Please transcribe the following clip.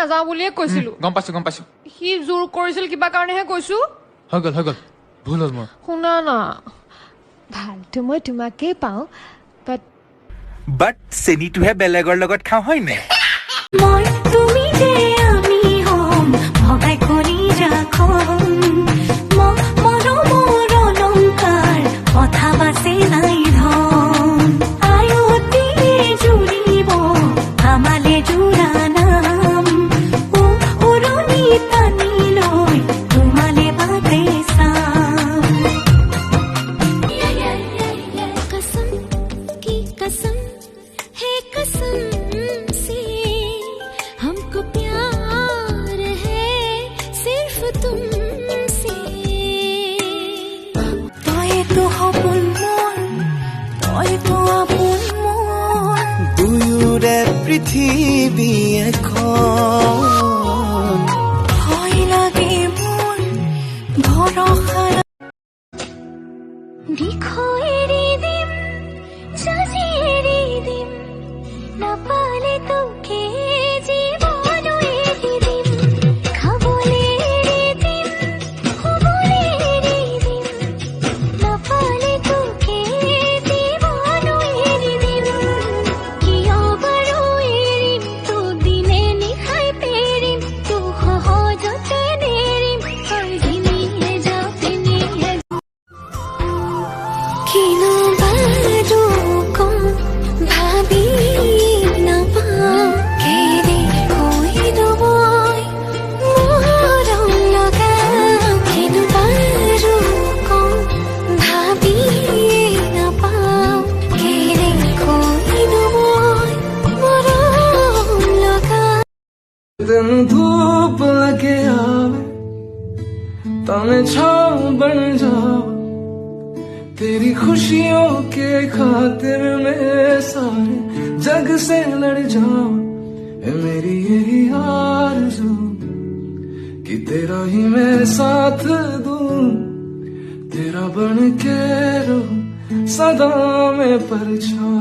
নাযাওঁ বুলিয়ে কৈছিলো গম পাইছো সি জোৰ কৰিছিল কিবা কাৰণেহে কৈছো হৈ গল ভুল হ'ল মোৰ শুনা না ভালটো মই তোমাকেই পাওঁ বাট চেনিটোহে বেলেগৰ লগত খাওঁ হয় নে মই তুমি যে আমি হম ভগাই কৰি ৰাখম মৰমৰ অলংকাৰ কথা বাছে নাই ধন আয়তি জুৰিব আমালে জোৰা নাম উৰণি টানি লৈ তোমালে বাটে চাম कसम की कसम है कसम से हमको प्यार है सिर्फ तुमसे तोय तो हबुल मोर तोय तो आपुल मोर দুয়োৰে পৃথিৱী এখন ভয় লাগে মোৰ ভৰসা দিখো এৰি দিম সাজি এৰি দিম নাপালে তোকে জীবন এৰি দিম খাবলে এৰি দিম শুবলে এৰি দিম নাপালে তোকে জীবন এৰি দিম কিয় বাৰু এৰিম তো দিনে নিশাই পেৰিম তো সহজতে নেৰিম সৰজিনিয়ে যাতে নিয়ে কিনো বাৰো কম ভাবি নাপাওঁ কেৰে কৈ দবই মৰম লগাওঁ কিনো বাৰো কম ভাবি নাপাওঁ কেৰে কৈ দবই মৰম লগাওঁ दिन धूप लगे आवे तने छाँव बन जाओ तेरी खुशियों के खातिर मैं सारे जग से लड़ जाओ है मेरी यही आरज़ू कि तेरा ही मैं साथ दूं तेरा बन के रहूं सदा में परछाई